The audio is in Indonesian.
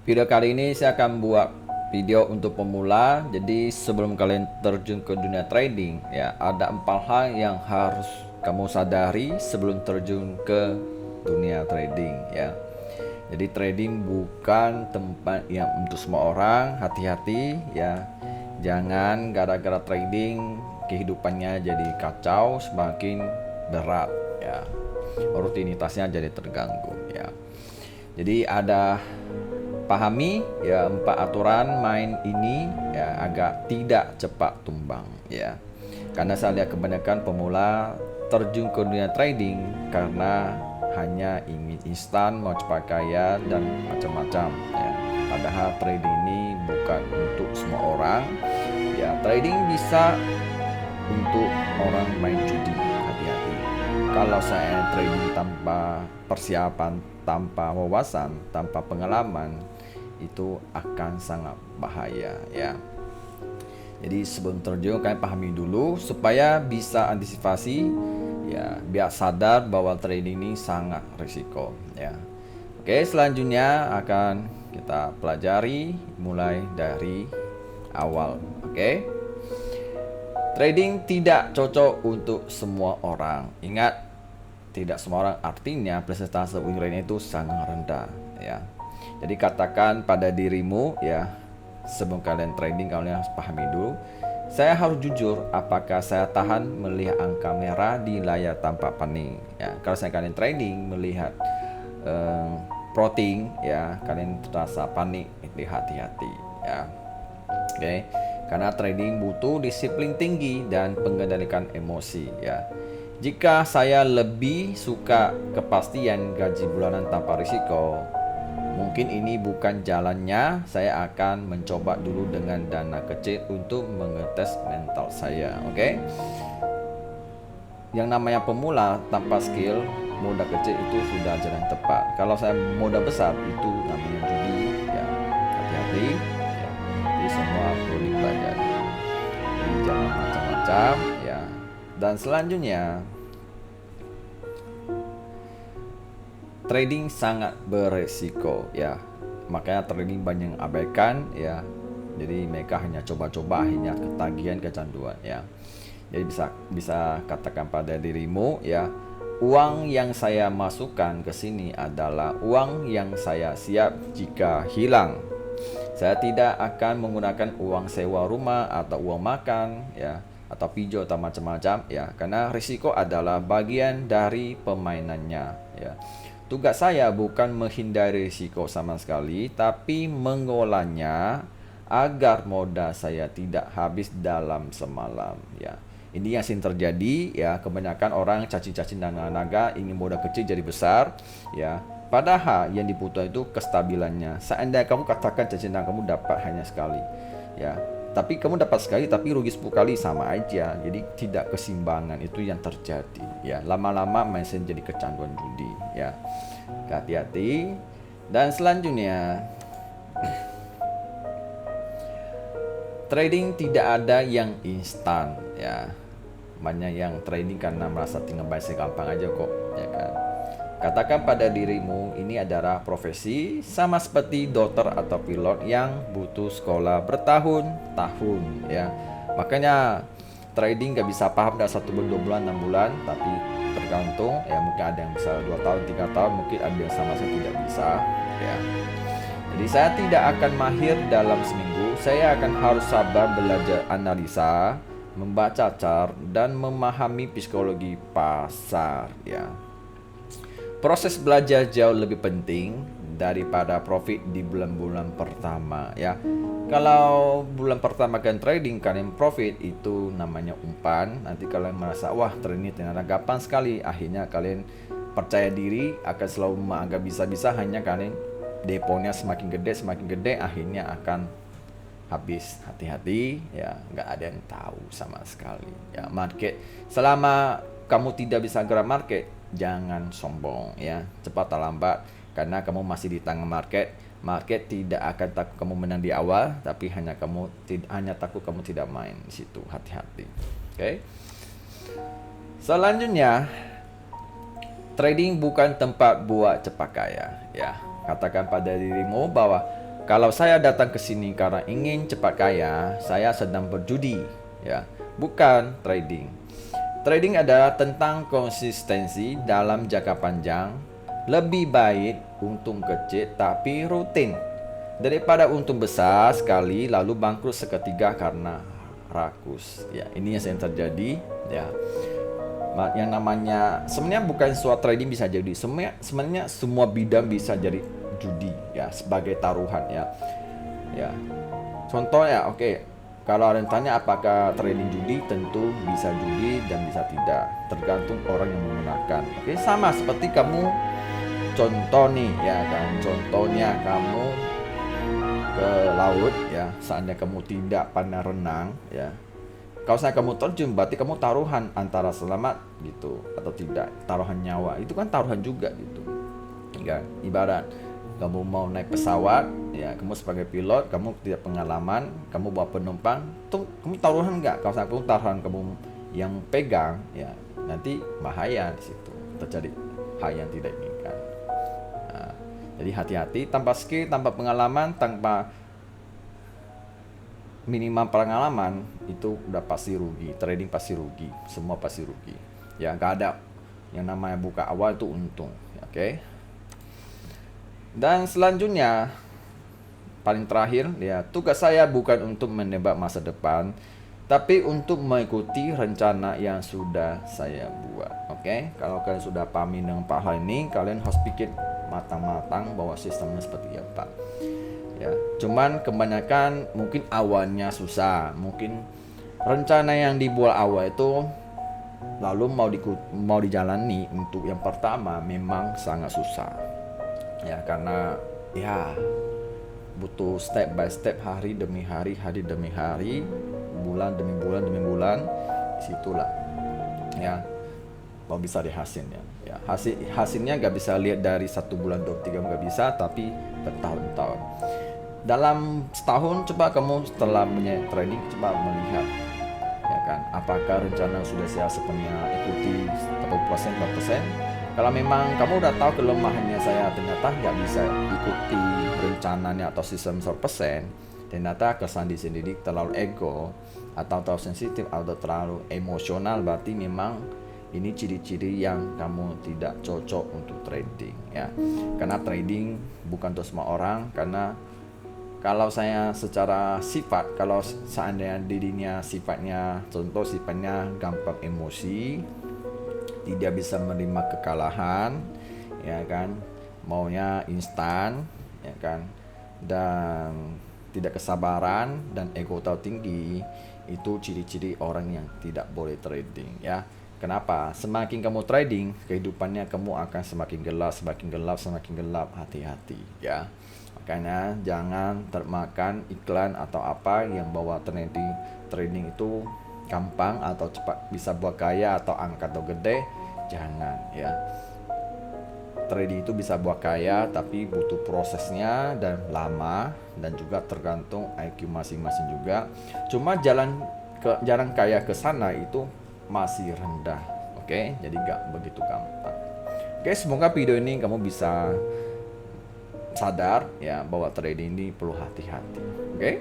Video kali ini saya akan buat video untuk pemula. Jadi sebelum kalian terjun ke dunia trading, ya ada 4 hal yang harus kamu sadari sebelum terjun ke dunia trading, ya. Jadi trading bukan tempat yang untuk semua orang. Hati-hati, ya. Jangan gara-gara trading kehidupannya jadi kacau, semakin berat, ya. Rutinitasnya jadi terganggu, ya. Jadi pahami ya 4 aturan main ini ya agak tidak cepat tumbang, ya. Karena saya lihat kebanyakan pemula terjun ke dunia trading karena hanya ingin instan, mau cepat kaya dan macam-macam, ya. Padahal trading ini bukan untuk semua orang. Ya, trading bisa untuk orang main judi. Hati-hati. Kalau saya trading tanpa persiapan, tanpa wawasan, tanpa pengalaman, itu akan sangat bahaya, ya. Jadi sebelum terjun kalian pahami dulu supaya bisa antisipasi, ya, biar sadar bahwa trading ini sangat risiko, ya. Oke, selanjutnya akan kita pelajari mulai dari awal. Oke. Trading tidak cocok untuk semua orang. Ingat, tidak semua orang, artinya persentase win rate itu sangat rendah, ya. Jadi katakan pada dirimu, ya, sebelum kalian trading kalian harus pahami dulu, saya harus jujur apakah saya tahan melihat angka merah di layar tanpa panik, ya. Kalau saya kalian trading melihat plotting, ya, kalian terasa panik, itu hati-hati, ya. Oke. Karena trading butuh disiplin tinggi dan pengendalikan emosi, ya. Jika saya lebih suka kepastian gaji bulanan tanpa risiko, mungkin ini bukan jalannya. Saya akan mencoba dulu dengan dana kecil untuk mengetes mental saya, oke? Yang namanya pemula tanpa skill, modal kecil itu sudah jalan tepat. Kalau saya modal besar, itu namanya judi, ya. Hati-hati, ya. Jadi semua perlu dipelajari. Jadi jangan macam-macam, ya. Dan selanjutnya, trading sangat beresiko, ya. Makanya trading banyak yang abaikan, ya. Jadi mereka hanya coba-coba, akhirnya ketagihan, kecanduan, ya. Jadi bisa katakan pada dirimu, ya, uang yang saya masukkan ke sini adalah uang yang saya siap jika hilang. Saya tidak akan menggunakan uang sewa rumah atau uang makan, ya, atau pinjol atau macam-macam, ya, karena risiko adalah bagian dari permainannya, ya. Tugas saya bukan menghindari risiko sama sekali, tapi mengolahnya agar modal saya tidak habis dalam semalam, ya. Ini yang sering terjadi, ya. Kebanyakan orang cacing-cacing dan naga ingin modal kecil jadi besar, ya. Padahal yang dibutuhkan itu kestabilannya. Seandainya kamu katakan cacing dan kamu dapat hanya sekali, ya. Tapi kamu dapat sekali tapi rugi 10 kali, sama aja. Jadi tidak keseimbangan itu yang terjadi, ya. Lama-lama mindset jadi kecanduan judi, ya. Hati-hati. Dan selanjutnya, trading tidak ada yang instan, ya. Banyak yang trading karena merasa tinggal bayar gampang aja kok, ya kan. Katakan pada dirimu ini adalah profesi sama seperti dokter atau pilot yang butuh sekolah bertahun-tahun, ya. Makanya trading gak bisa paham dalam 1 bulan, 2 bulan, 6 bulan, tapi tergantung, ya. Mungkin ada yang bisa 2 tahun, 3 tahun, mungkin ada yang sama sekali tidak bisa, ya. Jadi saya tidak akan mahir dalam seminggu. Saya akan harus sabar belajar analisa, membaca chart, dan memahami psikologi pasar, ya. Proses belajar jauh lebih penting daripada profit di bulan-bulan pertama, ya. Kalau bulan pertama kalian trading kalian profit, itu namanya umpan. Nanti kalian merasa wah trading ternyata gampang sekali, akhirnya kalian percaya diri akan selalu menganggap bisa-bisa, hanya kalian deponya semakin gede, akhirnya akan habis. Hati-hati, ya, nggak ada yang tahu sama sekali, ya. Market, selama kamu tidak bisa gerak market, jangan sombong, ya. Cepat atau lambat, karena kamu masih di tangan market. Market tidak akan takut kamu menang di awal, tapi hanya takut kamu tidak main di situ. Hati-hati, oke. Selanjutnya, trading bukan tempat buat cepat kaya, ya. Katakan pada dirimu bahwa Kalau saya datang ke sini karena ingin cepat kaya, saya sedang berjudi, ya, bukan trading. Trading adalah tentang konsistensi dalam jangka panjang. Lebih baik untung kecil tapi rutin daripada untung besar sekali lalu bangkrut seketika karena rakus. Ya, ini yang sering terjadi, ya. Yang namanya sebenarnya bukan suatu trading bisa jadi, sebenarnya semua bidang bisa jadi judi, ya, sebagai taruhan, ya. Ya. Contohnya, oke. Kalau ada yang tanya apakah trading judi, tentu bisa judi dan bisa tidak, tergantung orang yang menggunakan. Oke, sama seperti kamu, contoh nih, ya kan, contohnya kamu ke laut, ya, seandainya kamu tidak pandai renang, ya, kalau saya kamu terjun berarti kamu taruhan antara selamat gitu atau tidak, taruhan nyawa, itu kan taruhan juga gitu, ya. Ibarat kamu mau naik pesawat, ya, kamu sebagai pilot, kamu tidak pengalaman, kamu bawa penumpang, tuh kamu taruhan nggak? Kalau saya kamu taruhan, kamu yang pegang, ya, nanti bahaya di situ, terjadi hal yang tidak inginkan. Nah, jadi hati-hati, tanpa skill, tanpa pengalaman, tanpa minimal pengalaman, itu udah pasti rugi. Trading pasti rugi, semua pasti rugi, ya. Nggak ada yang namanya buka awal itu untung, oke. Dan selanjutnya, paling terakhir, ya, tugas saya bukan untuk menebak masa depan, tapi untuk mengikuti rencana yang sudah saya buat, oke. Kalau kalian sudah pahami dengan hal ini, kalian harus pikir matang-matang bahwa sistemnya seperti apa, ya. Cuman kebanyakan mungkin awalnya susah, mungkin rencana yang dibuat awal itu lalu mau dijalani untuk yang pertama memang sangat susah, ya, karena ya butuh step by step, hari demi hari, hari demi hari, bulan demi bulan demi bulan, disitulah, ya, mau bisa dihasilnya, ya. Hasilnya nggak bisa lihat dari 1 bulan 2 3, nggak bisa, tapi bertahun-tahun. Dalam setahun, coba kamu setelah trading, coba melihat, ya kan, apakah rencana sudah saya sepenuhnya ikuti 80% 40%. Kalau memang kamu udah tahu kelemahannya saya ternyata nggak bisa ikuti rencananya atau sistem 100%, ternyata kesan di sendiri terlalu ego atau terlalu sensitif atau terlalu emosional, berarti memang ini ciri-ciri yang kamu tidak cocok untuk trading, ya. Karena trading bukan untuk semua orang, karena kalau saya secara sifat, kalau seandainya dirinya sifatnya, contoh sifatnya gampang emosi, tidak bisa menerima kekalahan, ya kan, maunya instan, ya kan, dan tidak kesabaran dan ego terlalu tinggi, itu ciri-ciri orang yang tidak boleh trading, ya. Kenapa? Semakin kamu trading, kehidupannya kamu akan semakin gelap, semakin gelap, semakin gelap. Hati-hati, ya. Makanya jangan termakan iklan atau apa yang bawa trading itu gampang atau cepat bisa buat kaya atau angkat atau gede. Jangan, ya. Trading itu bisa buat kaya tapi butuh prosesnya dan lama, dan juga tergantung IQ masing-masing juga. Cuma jalan kaya ke sana itu masih rendah, oke. Jadi gak begitu gampang. Oke, semoga video ini kamu bisa sadar, ya, bahwa trading ini perlu hati-hati, oke.